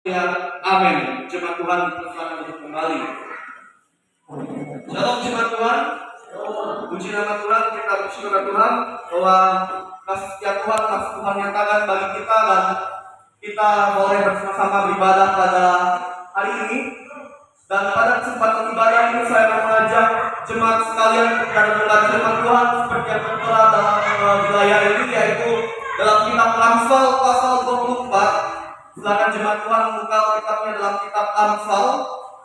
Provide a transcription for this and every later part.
Ya, amin. Jemaat Tuhan dipersilakan untuk kembali. Shalom jemaat Tuhan. Puji nama Tuhan, kita bersyukur Tuhan bahwa kasih setia Tuhan, kasih Tuhan nyatakan bagi kita dan kita boleh bersama-sama beribadah pada hari ini. Dan pada kesempatan ibadah ini saya akan mengajak jemaat sekalian kepada membaca firman Tuhan seperti yang tertera dalam wilayah ini, yaitu dalam kitab Amsal pasal 24. Silakan jemaat Tuhan membuka kitabnya dalam kitab Amsal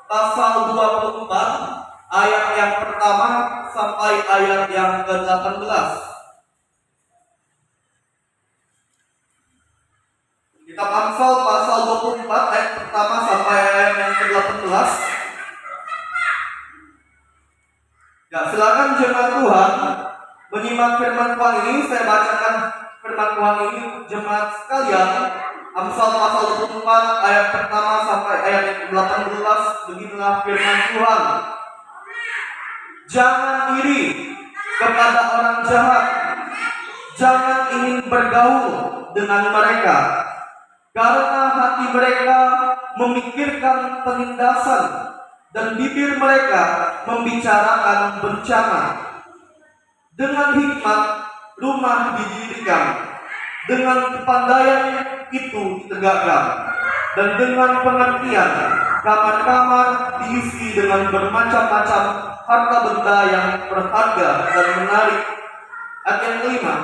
pasal 24 ayat yang pertama sampai ayat yang ke-18. Kitab Amsal pasal 24 ayat pertama sampai ayat yang ke-18. Ya, silakan jemaat Tuhan menyimak firman Tuhan ini. Saya bacakan firman Tuhan ini jemaat sekalian. Amsal pasal 24 ayat pertama sampai ayat yang ke-18. Beginilah firman Tuhan. Jangan iri kepada orang jahat, jangan ingin bergaul dengan mereka, karena hati mereka memikirkan penindasan dan bibir mereka membicarakan bencana. Dengan hikmat rumah didirikan, dengan kepandaian itu ditegakkan, dan dengan pengertian kamar-kamar diisi dengan bermacam-macam harta benda yang berharga dan menarik. Ayat yang kelima,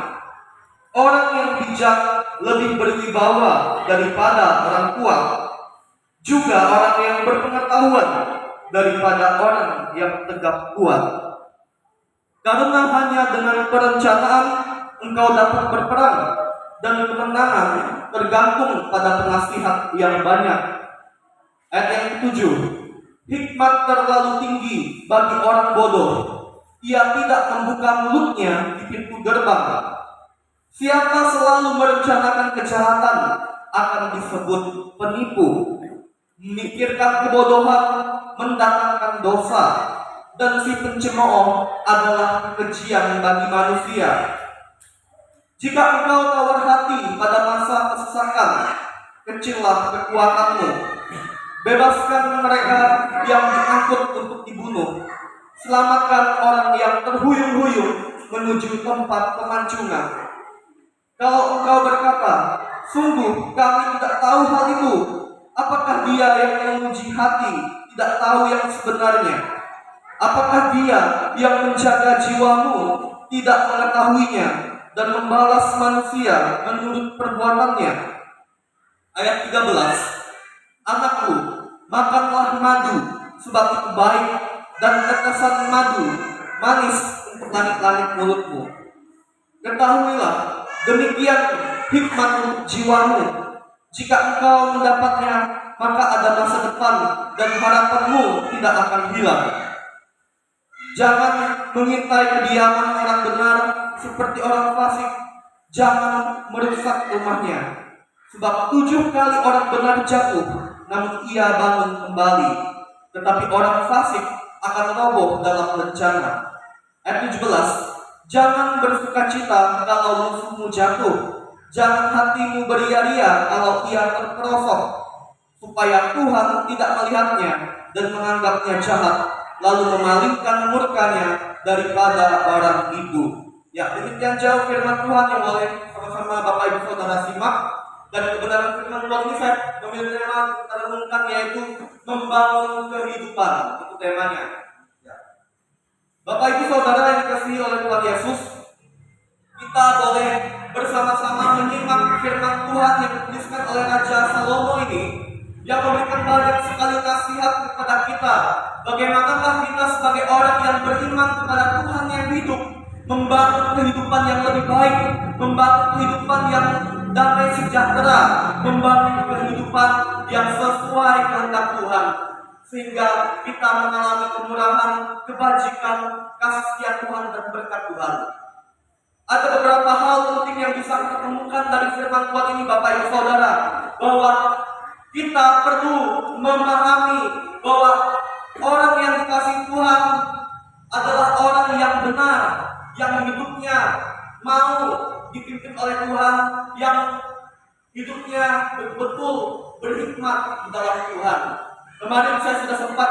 orang yang bijak lebih berwibawa daripada orang kuat, juga orang yang berpengetahuan daripada orang yang tegap kuat. Karena hanya dengan perencanaan engkau dapat berperang, dan kemenangan tergantung pada penasihat yang banyak. Ayat yang ketujuh, hikmat terlalu tinggi bagi orang bodoh, ia tidak membuka mulutnya di pintu gerbang. Siapa selalu merencanakan kejahatan akan disebut penipu. Memikirkan kebodohan mendatangkan dosa, dan si pencemooh adalah kekejian bagi manusia. Jika engkau tawar hati pada masa kesesakan, kecillah kekuatanmu. Bebaskan mereka yang diangkut untuk dibunuh. Selamatkan orang yang terhuyung-huyung menuju tempat pemancingan. Kalau engkau berkata, sungguh kami tidak tahu hal itu, apakah dia yang menguji hati tidak tahu yang sebenarnya? Apakah dia yang menjaga jiwamu tidak mengetahuinya dan membalas manusia menurut perbuatannya? Ayat 13, anakku, makanlah madu sebab itu baik, dan tetesan madu manis untuk langit-langit mulutmu. Ketahuilah, demikian hikmat untuk jiwamu. Jika engkau mendapatnya, maka ada masa depan dan harapanmu tidak akan hilang. Jangan mengintai kediaman orang benar seperti orang fasik. Jangan merusak rumahnya. Sebab 7 kali orang benar jatuh, namun ia bangun kembali. Tetapi orang fasik akan roboh dalam bencana. Ayat 17, jangan bersukacita kalau musuhmu jatuh. Jangan hatimu beria-ria kalau ia terperosok, supaya Tuhan tidak melihatnya dan menganggapnya jahat, lalu memalingkan murkanya daripada orang itu. Ya, demikian jauh firman Tuhan yang boleh sama-sama Bapak Ibu Saudara simak. Dan kebenaran firman Tuhan ini saya memilih tema kita renungkan, yaitu membangun kehidupan. Itu temanya. Ya. Bapak Ibu Saudara yang dikasihi oleh Tuhan Yesus, kita boleh bersama-sama menyimak firman Tuhan yang dituliskan oleh Raja Salomo ini, yang memberikan banyak sekali nasihat kepada kita. Bagaimanakah kita sebagai orang yang beriman kepada Tuhan yang hidup, membangun kehidupan yang lebih baik, membangun kehidupan yang damai sejahtera, membangun kehidupan yang sesuai kehendak Tuhan, sehingga kita mengalami kemurahan, kebajikan, kasih setia Tuhan dan berkat Tuhan. Ada beberapa hal penting yang bisa kita temukan dari firman Tuhan ini, Bapak Ibu Saudara, bahwa kita perlu memahami bahwa orang yang dikasihi Tuhan adalah orang yang benar, yang hidupnya mau dipimpin oleh Tuhan, yang hidupnya betul-betul berhikmat di dalam Tuhan. Kemarin saya sudah sempat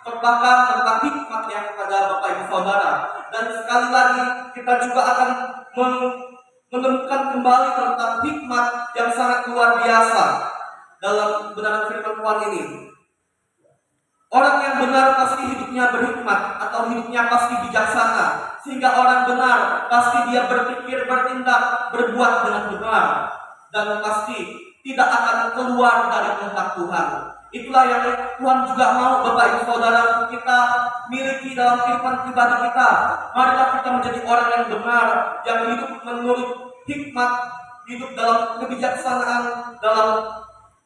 khotbahkan tentang hikmat yang kepada Bapak Ibu Saudara, dan sekali lagi kita juga akan menemukan kembali tentang hikmat yang sangat luar biasa dalam kebenaran firman Tuhan ini. Orang yang benar pasti hidupnya berhikmat atau hidupnya pasti bijaksana, sehingga orang benar pasti dia berpikir, bertindak, berbuat dengan benar, dan pasti tidak akan keluar dari kehendak Tuhan. Itulah yang Tuhan juga mau Bapak Ibu Saudara kita miliki dalam kehidupan pribadi kita. Marilah kita menjadi orang yang benar, yang hidup menurut hikmat, hidup dalam kebijaksanaan, dalam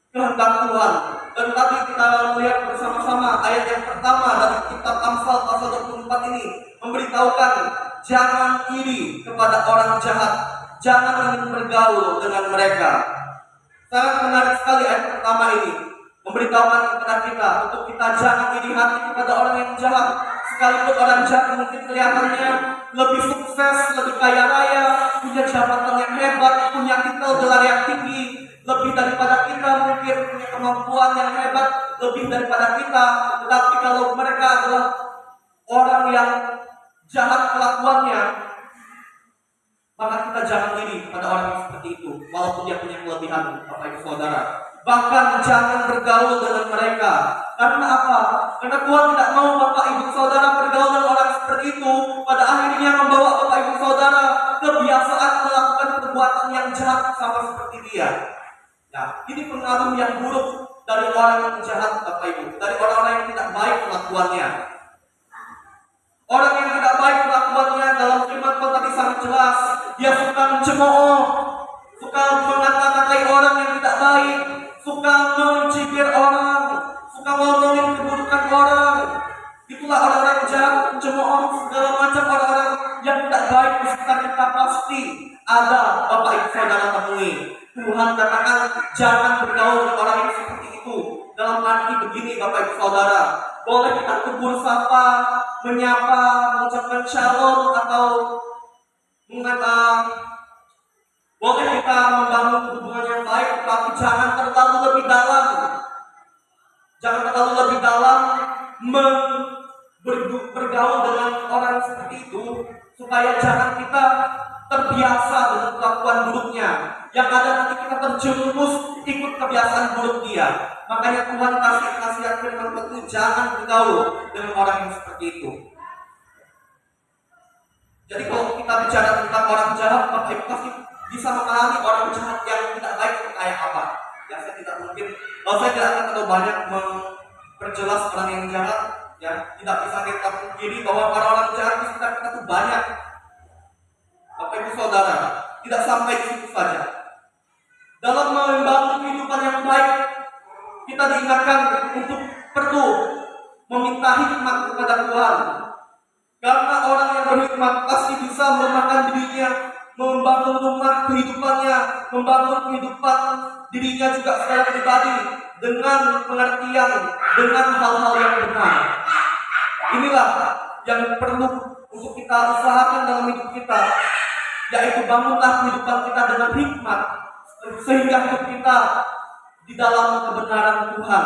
kehendak Tuhan. Dan tadi kita melihat bersama-sama ayat yang pertama dari kitab Amsal pasal 24 ini memberitahukan jangan iri kepada orang jahat, jangan ingin bergaul dengan mereka. Sangat menarik sekali ayat pertama ini memberitahukan kepada kita untuk kita jangan iri hati kepada orang yang jahat. Sekalipun orang jahat mungkin kelihatannya lebih sukses, lebih kaya raya, punya jabatan yang hebat, punya titel gelar yang tinggi, lebih daripada kita, mungkin punya kemampuan yang hebat lebih daripada kita. Tetapi kalau mereka adalah orang yang jahat kelakuannya, maka kita jangan iri pada orang yang seperti itu, walaupun dia punya kelebihan, Bapak Ibu Saudara. Bahkan jangan bergaul dengan mereka. Karena apa? Karena Tuhan tidak mau Bapak Ibu Saudara bergaul dengan orang seperti itu, pada akhirnya membawa Bapak Ibu Saudara kebiasaan melakukan perbuatan yang jahat sama seperti dia. Nah, ini pengaruh yang buruk dari orang yang jahat, Bapak Ibu, dari orang-orang yang tidak baik kelakuannya. Orang yang tidak baik kelakuannya dalam firman Tuhan tadi sangat jelas. Dia suka mencemooh, suka mengata-ngatai orang yang tidak baik, suka mencibir orang, suka ngomongin keburukan orang. Itulah orang-orang jahat, mencemooh, segala macam orang-orang yang tidak baik di sekitar kita pasti ada, Bapak Ibu Saudara temui. Tuhan katakan jangan bergaul dengan orang yang seperti itu. Dalam arti begini Bapak Ibu Saudara, boleh kita tegur sapa, menyapa, mengucapkan shalom atau mengatakan, boleh kita membangun hubungan yang baik, tetapi jangan terlalu lebih dalam. Jangan terlalu lebih dalam bergaul dengan orang seperti itu, supaya jangan kita terbiasa dengan kelakuan buruknya. Yang ada nanti kita terjerumus ikut kebiasaan buruk dia. Makanya Tuhan kasih nasihat firman Tuhan itu jangan bergaul dengan orang yang seperti itu. Jadi kalau kita bicara tentang orang jahat, maka itu pasti bisa mengenali orang jahat yang tidak baik kayak apa. Ya saya tidak mungkin, saya tidak akan terlalu banyak memperjelas orang yang jahat. Ya tidak bisa kita pungkiri bahwa orang-orang jahat di sekitar kita itu banyak. Bapak Ibu Saudara, tidak sampai di situ saja. Dalam membangun kehidupan yang baik, kita diingatkan untuk perlu meminta hikmat kepada Tuhan. Karena orang yang berhikmat pasti bisa melemahkan dirinya, membangun rumah kehidupannya, membangun kehidupan dirinya juga secara pribadi dengan pengertian, dengan hal-hal yang benar. Inilah yang perlu untuk kita usahakan dalam hidup kita, yaitu bangunlah kehidupan kita dengan hikmat, sehingga hidup kita di dalam kebenaran Tuhan.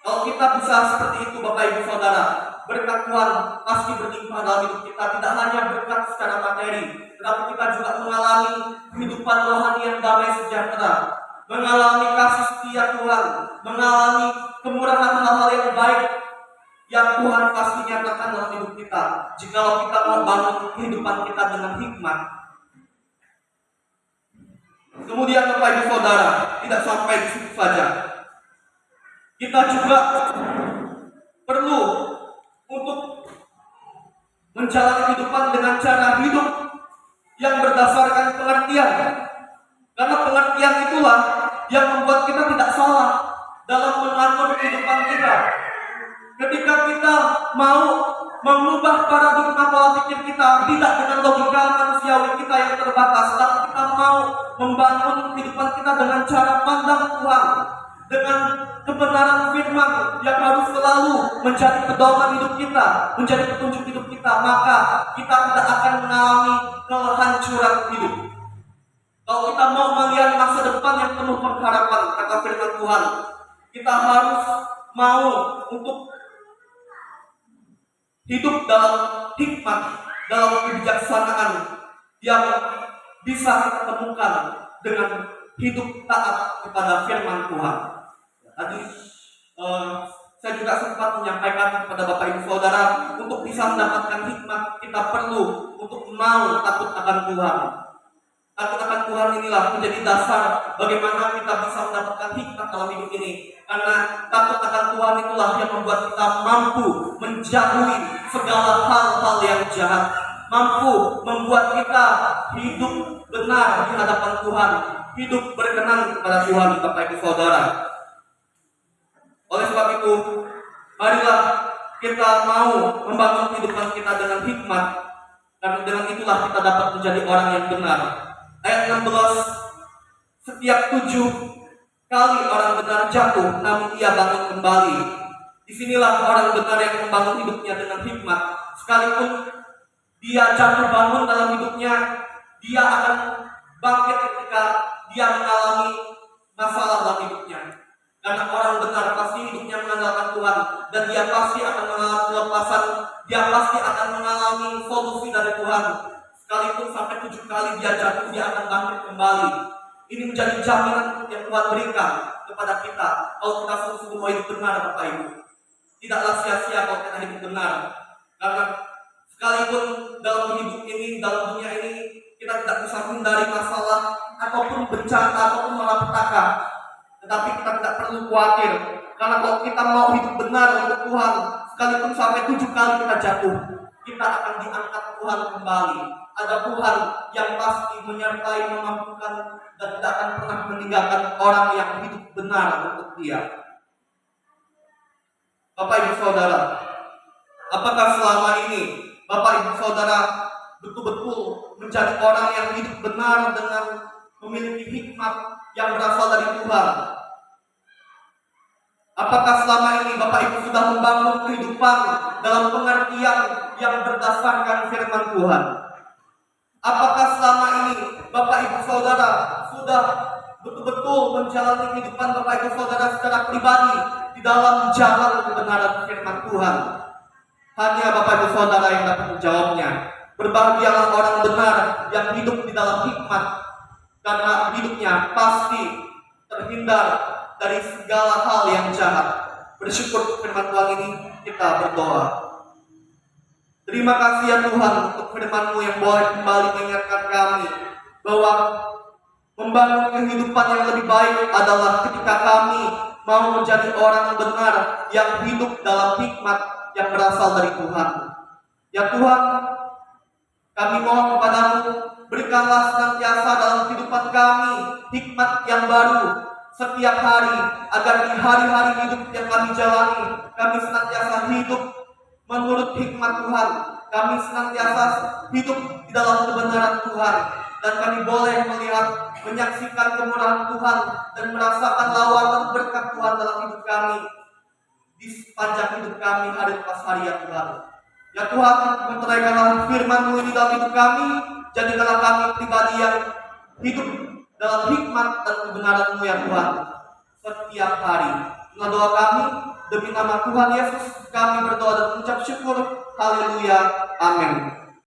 Kalau kita bisa seperti itu Bapak Ibu Saudara, berkat Tuhan pasti berlimpah dalam hidup kita. Tidak hanya berkat secara materi, tetapi kita juga mengalami kehidupan rohani yang damai sejahtera, mengalami kasih setia Tuhan, mengalami kemurahan hal-hal yang baik yang Tuhan pasti nyatakan dalam hidup kita, jikalau kita mau bangun kehidupan kita dengan hikmat. Kemudian Bapak Ibu Saudara, tidak sampai di situ saja. Kita juga perlu untuk menjalani kehidupan dengan cara hidup yang berdasarkan pengertian. Karena pengertian itulah yang membuat kita tidak salah dalam mengatur kehidupan kita. Ketika kita mau mengubah paradigma pola pikir kita, tidak dengan logika manusiawi kita yang terbatas, tapi kita mau membangun kehidupan kita dengan cara pandang Tuhan, dengan kebenaran firman yang harus selalu menjadi pedoman hidup kita, menjadi petunjuk hidup kita, maka kita tidak akan mengalami kehancuran hidup. Kalau kita mau melihat masa depan yang penuh pengharapan, kata firman Tuhan, kita harus mau untuk hidup dalam hikmat, dalam kebijaksanaan yang bisa kita temukan dengan hidup taat kepada firman Tuhan. Tadi saya juga sempat menyampaikan kepada Bapak Ibu Saudara, untuk bisa mendapatkan hikmat kita perlu untuk mau takut akan Tuhan. Takut akan Tuhan inilah menjadi dasar bagaimana kita bisa mendapatkan hikmat dalam hidup ini. Karena takut akan Tuhan itulah yang membuat kita mampu menjauhi segala hal-hal yang jahat, mampu membuat kita hidup benar di hadapan Tuhan, hidup berkenan kepada Tuhan, Bapak Ibu Saudara. Oleh sebab itu, marilah kita mau membangun kehidupan kita dengan hikmat, karena dengan itulah kita dapat menjadi orang yang benar. Ayat 16, setiap 7 kali orang benar jatuh, namun ia bangun kembali. Disinilah orang benar yang membangun hidupnya dengan hikmat. Sekalipun dia jatuh bangun dalam hidupnya, dia akan bangkit ketika dia mengalami masalah dalam hidupnya. Karena orang benar pasti hidupnya mengandalkan Tuhan, dan dia pasti akan mengalami kelepasan, dia pasti akan mengalami solusi dari Tuhan. Sekalipun sampai 7 kali dia jatuh, dia akan bangkit kembali. Ini menjadi jaminan yang Tuhan berikan kepada kita kalau kita sungguh-sungguh mau hidup benar, Bapak Ibu. Tidaklah sia-sia kalau kita hidup benar. Karena sekalipun dalam hidup ini, dalam dunia ini, kita tidak bisa menghindari masalah ataupun bencana ataupun malapetaka. Tetapi kita tidak perlu khawatir, karena kalau kita mau hidup benar untuk Tuhan, sekalipun sampai 7 kali kita jatuh, kita akan diangkat Tuhan kembali. Ada Tuhan yang pasti menyertai, memampukan, dan tidak akan pernah meninggalkan orang yang hidup benar untuk Dia. Bapak Ibu Saudara, apakah selama ini Bapak Ibu Saudara betul-betul menjadi orang yang hidup benar dengan memiliki hikmat yang berasal dari Tuhan? Apakah selama ini Bapak Ibu sudah membangun kehidupan dalam pengertian yang berdasarkan firman Tuhan? Apakah selama ini Bapak Ibu Saudara sudah betul-betul menjalani kehidupan Bapak Ibu Saudara secara pribadi di dalam jalan kebenaran firman Tuhan? Hanya Bapak Ibu Saudara yang dapat menjawabnya. Berbahagialah orang benar yang hidup di dalam hikmat, karena hidupnya pasti terhindar dari segala hal yang jahat. Bersyukur firman Tuhan ini, kita berdoa. Terima kasih ya Tuhan untuk firman-Mu yang boleh kembali mengingatkan kami bahwa membangun kehidupan yang lebih baik adalah ketika kami mau menjadi orang benar yang hidup dalam hikmat yang berasal dari Tuhan. Ya Tuhan, kami mohon kepadamu, berikanlah senantiasa dalam kehidupan kami hikmat yang baru setiap hari, agar di hari-hari hidup yang kami jalani, kami senantiasa hidup menurut hikmat Tuhan. Kami senantiasa hidup di dalam kebenaran Tuhan, dan kami boleh melihat, menyaksikan kemurahan Tuhan, dan merasakan lawatan berkat Tuhan dalam hidup kami di sepanjang hidup kami hari lepas hari ya Tuhan. Ya Tuhan, menteraikanlah firman-Mu ini dalam hidup kami, jadikanlah kami pribadi yang hidup dalam hikmat dan kebenaran-Mu ya Tuhan setiap hari. Inilah doa kami, demi nama Tuhan Yesus kami berdoa dan mengucap syukur. Haleluya, amin.